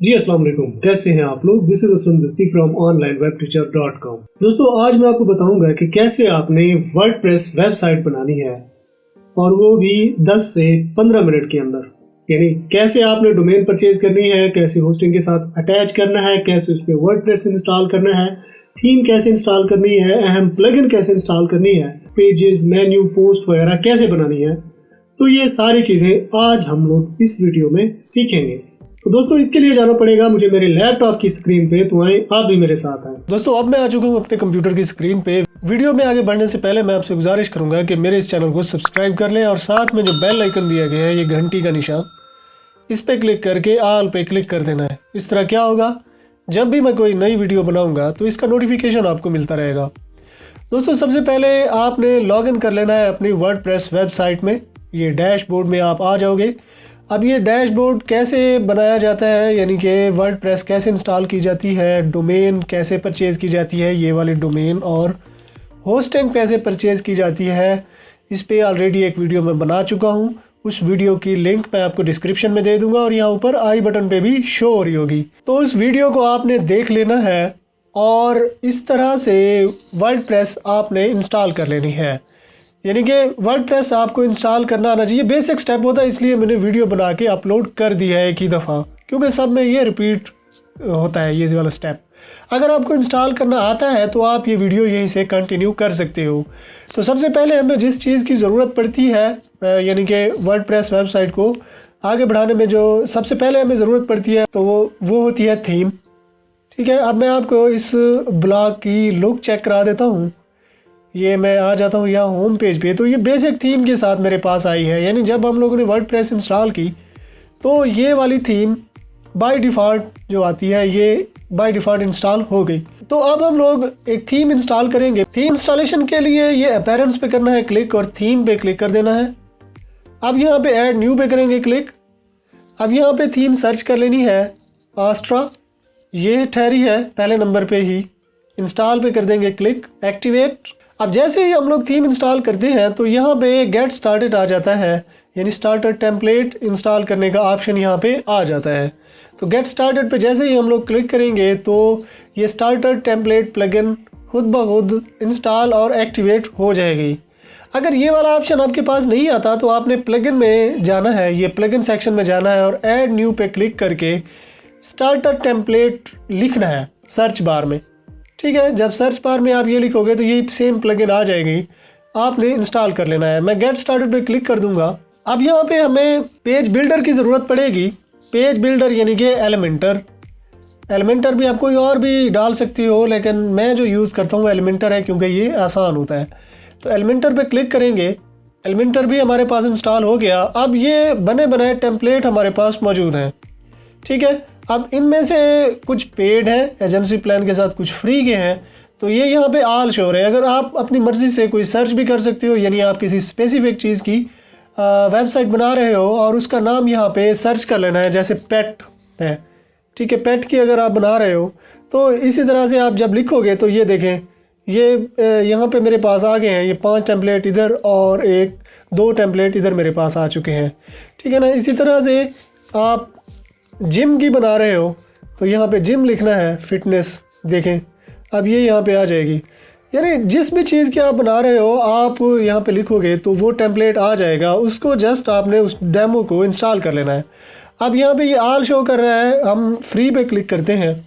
जी अस्सलाम वालेकुम, कैसे हैं आप लोग। दिस इज असलम दस्ती फ्रॉम onlinewebteacher.com। दोस्तों आज मैं आपको बताऊंगा कि कैसे आपने वर्डप्रेस वेबसाइट बनानी है और वो भी 10 से 15 मिनट के अंदर। यानी कैसे आपने डोमेन परचेज करनी है, कैसे होस्टिंग के साथ अटैच करना है, कैसे उस पर वर्डप्रेस इंस्टॉल करना है, थीम कैसे इंस्टॉल करनी है, अहम प्लगइन कैसे इंस्टॉल करनी है, पेजेस, मेन्यू, पोस्ट वगैरह कैसे बनानी है। तो ये सारी चीजें आज हम लोग इस वीडियो में सीखेंगे। तो दोस्तों इसके लिए जाना पड़ेगा मुझे मेरे लैपटॉप की स्क्रीन पे, तो आए आप भी मेरे साथ आए। दोस्तों अब मैं आ चुका हूँ अपने कंप्यूटर की स्क्रीन पे। वीडियो में आगे बढ़ने से पहले मैं आपसे गुजारिश करूंगा कि मेरे इस चैनल को सब्सक्राइब कर लें और साथ में जो बेल आइकन दिया गया है, ये घंटी का निशान, इस पे क्लिक करके ऑल पे क्लिक कर देना है। इस तरह क्या होगा, जब भी मैं कोई नई वीडियो बनाऊंगा तो इसका नोटिफिकेशन आपको मिलता रहेगा। दोस्तों सबसे पहले आपने लॉगिन कर लेना है अपनी वर्डप्रेस वेबसाइट में। ये डैशबोर्ड में आप आ जाओगे। अब ये डैशबोर्ड कैसे बनाया जाता है, यानी कि वर्डप्रेस कैसे इंस्टॉल की जाती है, डोमेन कैसे परचेज़ की जाती है, ये वाली डोमेन, और होस्टिंग कैसे परचेज़ की जाती है, इस पे ऑलरेडी एक वीडियो मैं बना चुका हूँ। उस वीडियो की लिंक मैं आपको डिस्क्रिप्शन में दे दूंगा और यहाँ ऊपर आई बटन पे भी शो हो रही होगी। तो उस वीडियो को आपने देख लेना है और इस तरह से वर्डप्रेस आपने इंस्टॉल कर लेनी है। यानी कि वर्डप्रेस आपको इंस्टॉल करना आना चाहिए। बेसिक स्टेप होता है, इसलिए मैंने वीडियो बना के अपलोड कर दिया है एक ही दफ़ा, क्योंकि सब में ये रिपीट होता है ये वाला स्टेप। अगर आपको इंस्टॉल करना आता है तो आप ये वीडियो यहीं से कंटिन्यू कर सकते हो। तो सबसे पहले हमें जिस चीज़ की ज़रूरत पड़ती है, यानी कि वर्डप्रेस वेबसाइट को आगे बढ़ाने में जो सबसे पहले हमें ज़रूरत पड़ती है तो वो होती है थीम। ठीक है, अब मैं आपको इस ब्लॉग की लुक चेक करा देता हूँ। ये मैं आ जाता हूँ यहाँ होम पेज पे, तो ये बेसिक थीम के साथ मेरे पास आई है। यानी जब हम लोगों ने वर्डप्रेस इंस्टॉल की तो ये वाली थीम बाय डिफ़ॉल्ट जो आती है, ये बाय डिफ़ॉल्ट इंस्टॉल हो गई। तो अब हम लोग एक थीम इंस्टॉल करेंगे। थीम इंस्टॉलेशन के लिए ये अपीयरेंस पे करना है क्लिक और थीम पे क्लिक कर देना है। अब यहाँ पे ऐड न्यू पे करेंगे क्लिक। अब यहाँ पे थीम सर्च कर लेनी है आस्ट्रा, ये ठहरी है पहले नंबर पे ही। इंस्टॉल पे कर देंगे क्लिक, एक्टिवेट। अब जैसे ही हम लोग थीम इंस्टॉल करते हैं तो यहाँ पे गेट स्टार्टेड आ जाता है, यानी स्टार्टर टेम्पलेट इंस्टॉल करने का ऑप्शन यहाँ पे आ जाता है। तो गेट स्टार्टेड पे जैसे ही हम लोग क्लिक करेंगे तो ये स्टार्टर टेम्पलेट प्लगइन खुद ब खुद इंस्टॉल और एक्टिवेट हो जाएगी। अगर ये वाला ऑप्शन आपके पास नहीं आता तो आपने प्लगइन में जाना है, ये प्लगइन सेक्शन में जाना है और ऐड न्यू पे क्लिक करके स्टार्टर टेम्पलेट लिखना है सर्च बार में। ठीक है, जब सर्च बार में आप ये लिखोगे तो ये सेम प्लगइन आ जाएगी, आपने इंस्टॉल कर लेना है। मैं गेट स्टार्टेड पे क्लिक कर दूंगा। अब यहाँ पे हमें पेज बिल्डर की ज़रूरत पड़ेगी। पेज बिल्डर यानी कि एलिमेंटर भी आप कोई और भी डाल सकती हो, लेकिन मैं जो यूज़ करता हूँ एलिमेंटर है क्योंकि ये आसान होता है। तो एलिमेंटर पे क्लिक करेंगे। एलिमेंटर भी हमारे पास इंस्टॉल हो गया। अब ये बने बनाए टेम्पलेट हमारे पास मौजूद हैं। ठीक है, अब इनमें से कुछ पेड हैं एजेंसी प्लान के साथ, कुछ फ्री के हैं। तो ये यहाँ पे ऑल शो रहे हैं। अगर आप अपनी मर्ज़ी से कोई सर्च भी कर सकते हो, यानी आप किसी स्पेसिफिक चीज़ की वेबसाइट बना रहे हो और उसका नाम यहाँ पे सर्च कर लेना है, जैसे पेट है। ठीक है, पेट की अगर आप बना रहे हो तो इसी तरह से आप जब लिखोगे तो ये देखें, ये यहाँ पे मेरे पास आ गए हैं। ये 5 टेम्पलेट इधर और 2 टेम्पलेट इधर मेरे पास आ चुके हैं। ठीक है ना। इसी तरह से आप जिम की बना रहे हो तो यहाँ पे जिम लिखना है, फिटनेस, देखें अब ये यहाँ पे आ जाएगी। यानी जिस भी चीज़ की आप बना रहे हो आप यहाँ पे लिखोगे तो वो टेम्पलेट आ जाएगा। उसको जस्ट आपने उस डेमो को इंस्टॉल कर लेना है। अब यहाँ पे ये ऑल शो कर रहा है, हम फ्री पे क्लिक करते हैं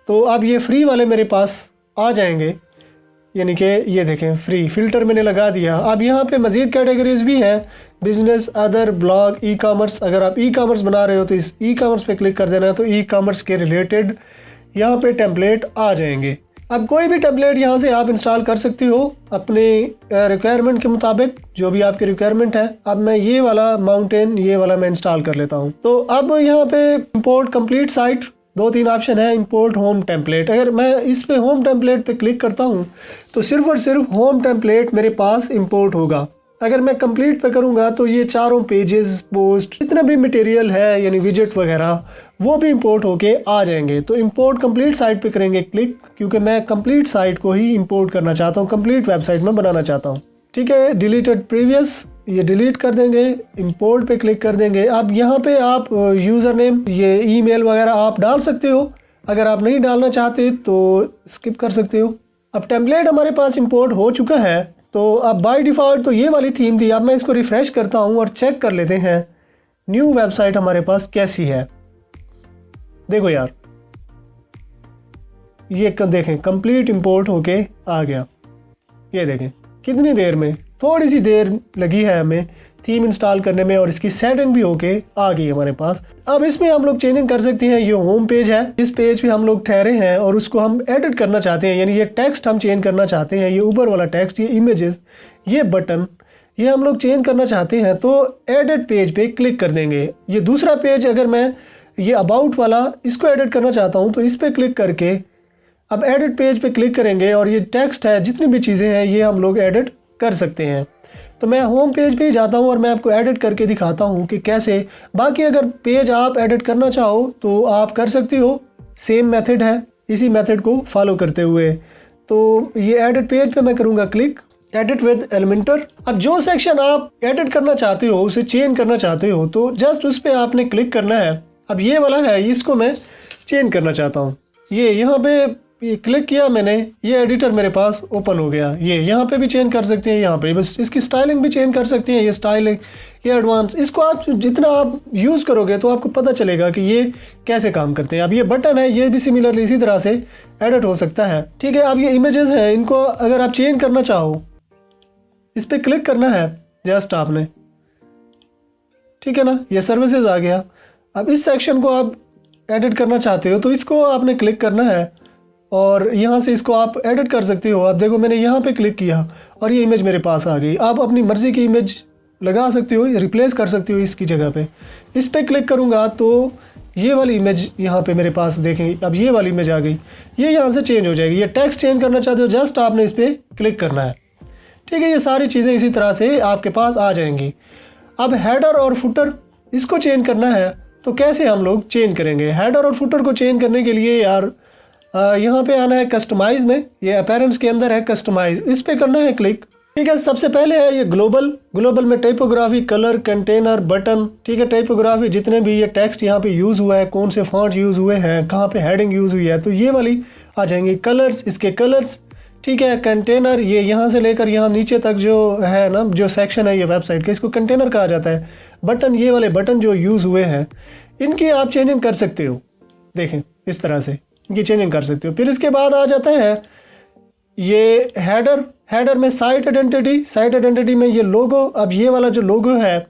तो अब ये फ्री वाले मेरे पास आ जाएंगे। यानी कि ये देखें फ्री फिल्टर मैंने लगा दिया। अब यहाँ पे मज़ीद कैटेगरीज भी हैं, business, other, blog, e commerce. अगर आप ई कॉमर्स बना रहे हो तो इस ई कॉमर्स पे क्लिक कर देना है, तो ई कॉमर्स के रिलेटेड यहाँ पे टेम्पलेट आ जाएंगे। अब कोई भी टेम्पलेट यहाँ से आप इंस्टॉल कर सकती हो अपने रिक्वायरमेंट के मुताबिक, जो भी आपकी रिक्वायरमेंट है। अब मैं ये वाला माउंटेन, ये वाला मैं इंस्टॉल कर लेता हूँ। तो अब यहाँ पे इंपोर्ट कंप्लीट साइट, 2-3 ऑप्शन है। इंपोर्ट होम टेम्पलेट, अगर मैं इस पे होम टेम्पलेट पे क्लिक करता हूँ तो सिर्फ और सिर्फ होम टेम्पलेट मेरे पास इंपोर्ट होगा। अगर मैं कंप्लीट पे करूँगा तो ये चारों पेजेस, पोस्ट, जितने भी मटेरियल है यानी विजेट वगैरह, वो भी इंपोर्ट होके आ जाएंगे। तो इंपोर्ट कंप्लीट साइट पे करेंगे क्लिक, क्योंकि मैं कंप्लीट साइट को ही इंपोर्ट करना चाहता हूँ, कंप्लीट वेबसाइट में बनाना चाहता हूँ। ठीक है, डिलीटेड प्रीवियस, ये डिलीट कर देंगे, इंपोर्ट पे क्लिक कर देंगे। अब यहाँ पे आप यूज़र नेम, ये ईमेल वगैरह आप डाल सकते हो। अगर आप नहीं डालना चाहते तो स्किप कर सकते हो। अब टेम्पलेट हमारे पास इंपोर्ट हो चुका है। तो अब बाय डिफ़ॉल्ट तो ये वाली थीम थी। अब मैं इसको रिफ़्रेश करता हूँ और चेक कर लेते हैं न्यू वेबसाइट हमारे पास कैसी है। देखो यार, ये देखें कंप्लीट इंपोर्ट होके आ गया। ये देखें कितनी देर में, थोड़ी सी देर लगी है हमें थीम इंस्टॉल करने में और इसकी सेटिंग भी होके आ गई हमारे पास। अब इसमें हम लोग चेंजिंग कर सकते हैं। ये होम पेज है, इस पेज पे हम लोग ठहरे हैं और उसको हम एडिट करना चाहते हैं, यानी ये टेक्स्ट हम चेंज करना चाहते हैं। ये ऊपर वाला टेक्स्ट, ये इमेजेस, ये बटन, ये हम लोग चेंज करना चाहते हैं। तो एडिट पेज पे क्लिक कर देंगे। ये दूसरा पेज, अगर मैं ये अबाउट वाला इसको एडिट करना चाहता हूँ तो इस पर क्लिक करके अब एडिट पेज पे क्लिक करेंगे और ये टेक्स्ट है, जितनी भी चीज़ें हैं ये हम लोग एडिट कर सकते हैं। तो मैं होम पेज पे ही जाता हूँ और मैं आपको एडिट करके दिखाता हूँ कि कैसे। बाकी अगर पेज आप एडिट करना चाहो तो आप कर सकते हो, सेम मेथड है, इसी मेथड को फॉलो करते हुए। तो ये एडिट पेज पे मैं करूँगा क्लिक, एडिट विद एलिमेंटर। अब जो सेक्शन आप एडिट करना चाहते हो, उसे चेंज करना चाहते हो, तो जस्ट उस पर आपने क्लिक करना है। अब ये वाला है, इसको मैं चेंज करना चाहता हूँ। ये यहाँ पे ये क्लिक किया मैंने, ये एडिटर मेरे पास ओपन हो गया। ये यहाँ पे भी चेंज कर सकते हैं, यहाँ पे बस इसकी स्टाइलिंग भी चेंज कर सकते हैं। ये स्टाइलिंग, ये एडवांस, इसको आप जितना आप यूज़ करोगे तो आपको पता चलेगा कि ये कैसे काम करते हैं। अब ये बटन है, ये भी सिमिलरली इसी तरह से एडिट हो सकता है। ठीक है, अब ये इमेजेस हैं, इनको अगर आप चेंज करना चाहो इस पर क्लिक करना है जस्ट आपने। ठीक है ना, ये सर्विसेज आ गया। अब इस सेक्शन को आप एडिट करना चाहते हो तो इसको आपने क्लिक करना है और यहाँ से इसको आप एडिट कर सकते हो। आप देखो मैंने यहाँ पे क्लिक किया और ये इमेज मेरे पास आ गई। आप अपनी मर्ज़ी की इमेज लगा सकते हो, रिप्लेस कर सकते हो इसकी जगह पे। इस पर क्लिक करूँगा तो ये वाली इमेज यहाँ पे मेरे पास देखें, अब ये वाली इमेज आ गई, ये यहाँ से चेंज हो जाएगी। ये टेक्स्ट चेंज करना चाहते हो, जस्ट आपने इस पर क्लिक करना है। ठीक है, ये सारी चीज़ें इसी तरह से आपके पास आ जाएंगी। अब हेडर और फुटर, इसको चेंज करना है तो कैसे हम लोग चेंज करेंगे? हेडर और फुटर को चेंज करने के लिए यार यहाँ पे आना है कस्टमाइज में, ये अपीयरेंस के अंदर है कस्टमाइज, इस पे करना है क्लिक। ठीक है, सबसे पहले है ये ग्लोबल में टाइपोग्राफी, कलर, कंटेनर, बटन। ठीक है, टाइपोग्राफी जितने भी ये टेक्स्ट यहाँ पे यूज़ हुआ है, कौन से फॉन्ट यूज़ हुए हैं, कहाँ पे हेडिंग यूज़ हुई है, तो ये वाली आ जाएंगी। कलर्स, इसके कलर्स। ठीक है, कंटेनर, ये यहाँ से लेकर यहाँ नीचे तक जो है ना, जो सेक्शन है ये वेबसाइट का, इसको कंटेनर कहा जाता है। बटन, ये वाले बटन जो यूज़ हुए हैं इनकी आप चेंजिंग कर सकते हो। देखें इस तरह से ये चेंजिंग कर सकते हो। फिर इसके बाद आ जाता है ये हेडर में साइट आइडेंटिटी में ये लोगो। अब ये वाला जो लोगो है,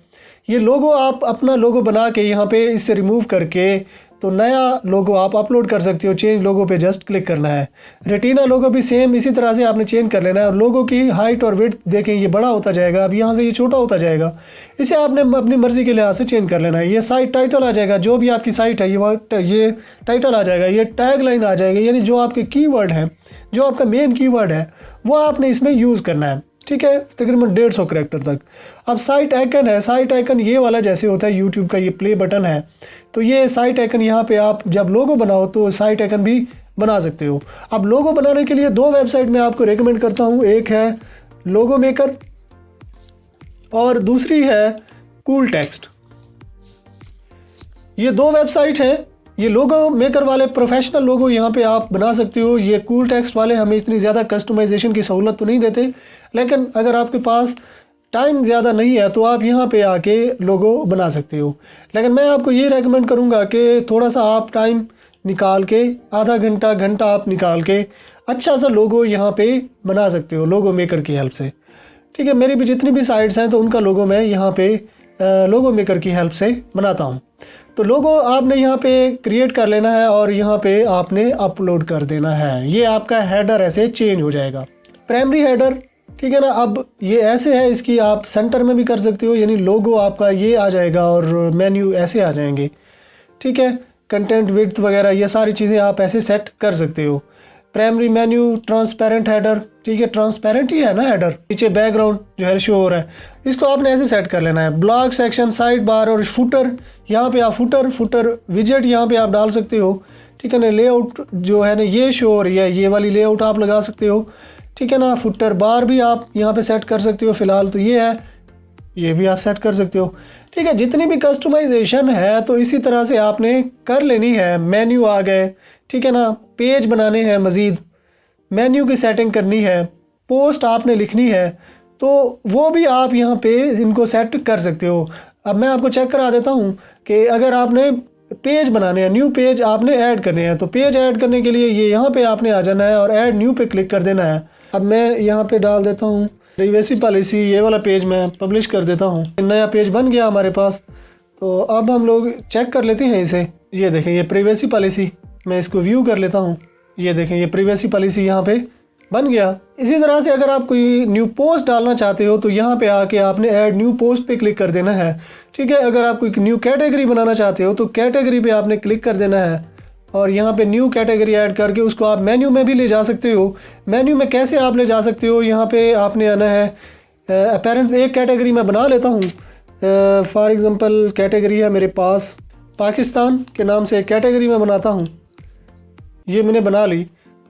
ये लोगो आप अपना लोगो बना के यहाँ पे इससे रिमूव करके तो नया लोगो आप अपलोड कर सकते हो। चेंज लोगो पे जस्ट क्लिक करना है। रेटिना लोगो भी सेम इसी तरह से आपने चेंज कर लेना है। और लोगो की हाइट और विड्थ देखें, ये बड़ा होता जाएगा, अब यहाँ से ये छोटा होता जाएगा। इसे आपने अपनी मर्जी के लिहाज से चेंज कर लेना है। ये साइट टाइटल आ जाएगा, जो भी आपकी साइट है ये टाइटल आ जाएगा। ये टैग लाइन आ जाएगी, यानी जो आपके कीवर्ड है, जो आपका मेन कीवर्ड है वो आपने इसमें यूज़ करना है। ठीक है, तकरीबन 150 करैक्टर तक। अब साइट आइकन है, साइट आइकन ये वाला जैसे होता है यूट्यूब का ये प्ले बटन है, तो ये साइट आइकन यहाँ पे आप जब लोगो बनाओ तो साइट आइकन भी बना सकते हो। अब लोगो बनाने के लिए दो वेबसाइट मैं आपको रेकमेंड करता हूँ, एक है लोगो मेकर और दूसरी है कूल टेक्स्ट। ये दो वेबसाइट हैं। ये लोगो मेकर वाले प्रोफेशनल लोगो यहाँ पे आप बना सकते हो। ये कूल टेक्स्ट वाले हमें इतनी ज़्यादा कस्टमाइजेशन की सहूलत तो नहीं देते, लेकिन अगर आपके पास टाइम ज़्यादा नहीं है तो आप यहाँ पे आके लोगो बना सकते हो। लेकिन मैं आपको ये रेकमेंड करूँगा कि थोड़ा सा आप टाइम निकाल के, आधा घंटा आप निकाल के अच्छा सा लोगो यहाँ पे बना सकते हो लोगो मेकर की हेल्प से। ठीक है, मेरी भी जितनी भी साइट्स हैं तो उनका लोगो मैं यहाँ पे लोगो मेकर की हेल्प से बनाता हूँ। तो लोगो आपने यहाँ पे क्रिएट कर लेना है और यहाँ पे आपने अपलोड कर देना है। ये आपका हेडर ऐसे चेंज हो जाएगा, प्राइमरी हेडर। ठीक है ना, अब ये ऐसे है, इसकी आप सेंटर में भी कर सकते हो, यानी लोगो आपका ये आ जाएगा और मेन्यू ऐसे आ जाएंगे। ठीक है, कंटेंट विड्थ वगैरह ये सारी चीज़ें आप ऐसे सेट कर सकते हो। Primary menu, transparent header. ठीक है, ट्रांसपेरेंट ही है ना हेडर, नीचे बैकग्राउंड जो है शो हो रहा है, इसको आपने ऐसे सेट कर लेना है। ब्लॉग सेक्शन, साइड बार और फुटर, यहाँ पे आप फुटर विजेट यहाँ पे आप डाल सकते हो। ठीक है ना, लेआउट जो है ना ये शो हो रही है, ये वाली लेआउट आप लगा सकते हो। ठीक है ना, फुटर बार भी आप यहाँ पे सेट कर सकते हो। फिलहाल तो ये है। ये भी आप सेट कर सकते हो। ठीक है, जितनी भी कस्टमाइजेशन है तो इसी तरह से आपने कर लेनी है। मेन्यू आ गए, ठीक है ना, पेज बनाने हैं, मज़ीद मेन्यू की सेटिंग करनी है, पोस्ट आपने लिखनी है, तो वो भी आप यहाँ पे इनको सेट कर सकते हो। अब मैं आपको चेक करा देता हूँ कि अगर आपने पेज बनाने हैं, न्यू पेज आपने ऐड करने हैं, तो पेज ऐड करने के लिए ये यहाँ पे आपने आ जाना है और ऐड न्यू पे क्लिक कर देना है। अब मैं यहाँ पे डाल देता हूँ प्राइवेसी पॉलिसी, ये वाला पेज मैं पब्लिश कर देता हूँ। नया पेज बन गया हमारे पास। तो अब हम लोग चेक कर लेते हैं इसे। ये देखें, ये प्राइवेसी पॉलिसी, मैं इसको व्यू कर लेता हूँ। ये देखें, ये प्राइवेसी पॉलिसी यहाँ पे बन गया। इसी तरह से अगर आप कोई न्यू पोस्ट डालना चाहते हो तो यहाँ पे आके आपने ऐड न्यू पोस्ट पे क्लिक कर देना है। ठीक है, अगर आप कोई न्यू कैटेगरी बनाना चाहते हो तो कैटेगरी पे आपने क्लिक कर देना है और यहाँ पे न्यू कैटेगरी ऐड करके उसको आप मेन्यू में भी ले जा सकते हो। मेन्यू में कैसे आप ले जा सकते हो, यहाँ पे आपने आना है अपीयरेंस। एक कैटेगरी मैं बना लेता हूँ, फॉर एग्जांपल कैटेगरी है मेरे पास पाकिस्तान के नाम से एक कैटेगरी मैं बनाता हूँ। ये मैंने बना ली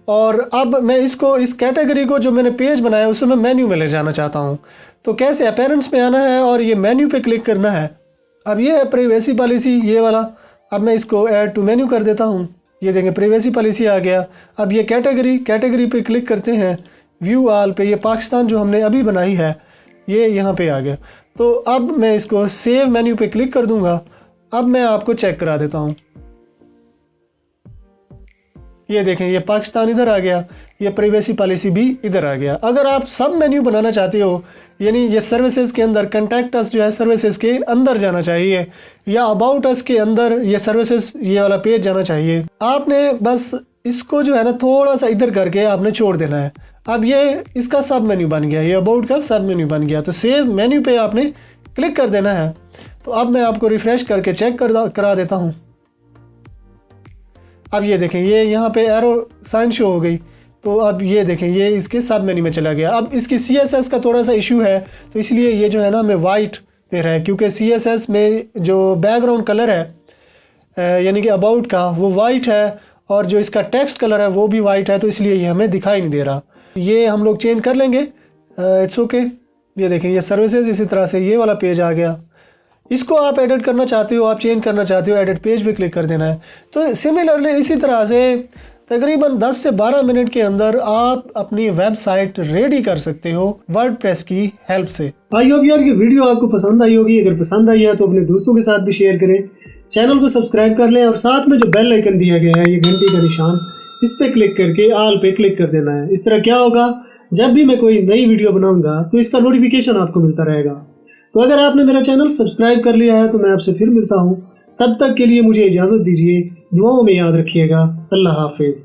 और अब मैं इसको, इस कैटेगरी को जो मैंने पेज बनाया उसे मैं मेन्यू में ले जाना चाहता हूँ। तो कैसे, अपीयरेंस में आना है और ये मेन्यू पे क्लिक करना है। अब ये है प्राइवेसी पॉलिसी, ये वाला। अब मैं इसको ऐड टू मेन्यू कर देता हूँ। ये देखें, प्राइवेसी पॉलिसी आ गया। अब ये कैटेगरी पे क्लिक करते हैं, व्यू ऑल पे, ये पाकिस्तान जो हमने अभी बनाई है ये यहाँ पे आ गया। तो अब मैं इसको सेव मेन्यू पे क्लिक कर दूंगा। अब मैं आपको चेक करा देता हूँ। ये देखें, ये पाकिस्तान इधर आ गया, ये प्राइवेसी पॉलिसी भी इधर आ गया। अगर आप सब मेन्यू बनाना चाहते हो, यानी ये सर्विसेज के अंदर कॉन्टैक्ट अस जो है सर्विसेज के अंदर जाना चाहिए, या अबाउट अस के अंदर ये सर्विसेज ये वाला पेज जाना चाहिए, आपने बस इसको जो है ना थोड़ा सा इधर करके आपने छोड़ देना है। अब ये इसका सब मेन्यू बन गया, ये अबाउट का सब मेन्यू बन गया। तो सेव मेन्यू पे आपने क्लिक कर देना है। तो अब मैं आपको रिफ्रेश करके चेक करा देता हूँ। अब ये देखें, ये यहाँ पे एरो साइन शो हो गई। तो अब ये देखें, ये इसके सब मेन्यू में चला गया। अब इसकी CSS का थोड़ा सा इशू है, तो इसलिए ये जो है ना हमें वाइट दे रहा है, क्योंकि CSS में जो बैकग्राउंड कलर है यानी कि अबाउट का, वो वाइट है और जो इसका टेक्स्ट कलर है वो भी वाइट है, तो इसलिए ये हमें दिखाई नहीं दे रहा। ये हम लोग चेंज कर लेंगे, इट्स ओके। ये देखें, ये सर्विसेज इसी तरह से ये वाला पेज आ गया। इसको आप एडिट करना चाहते हो, आप चेंज करना चाहते हो, एडिट पेज पे क्लिक कर देना है। तो सिमिलरली इसी तरह से तकरीबन 10 से 12 मिनट के अंदर आप अपनी वेबसाइट रेडी कर सकते हो वर्डप्रेस की हेल्प से। आई होप यार ये वीडियो आपको पसंद आई होगी। अगर पसंद आई है तो अपने दोस्तों के साथ भी शेयर करें, चैनल को सब्सक्राइब कर लें और साथ में जो बेल आइकन दिया गया है, ये घंटी का निशान, इस पे क्लिक करके ऑल पे क्लिक कर देना है। इस तरह क्या होगा, जब भी मैं कोई नई वीडियो बनाऊंगा तो इसका नोटिफिकेशन आपको मिलता रहेगा। तो अगर आपने मेरा चैनल सब्सक्राइब कर लिया है तो मैं आपसे फिर मिलता हूँ। तब तक के लिए मुझे इजाज़त दीजिए। दुआओं में याद रखिएगा। अल्लाह हाफिज़।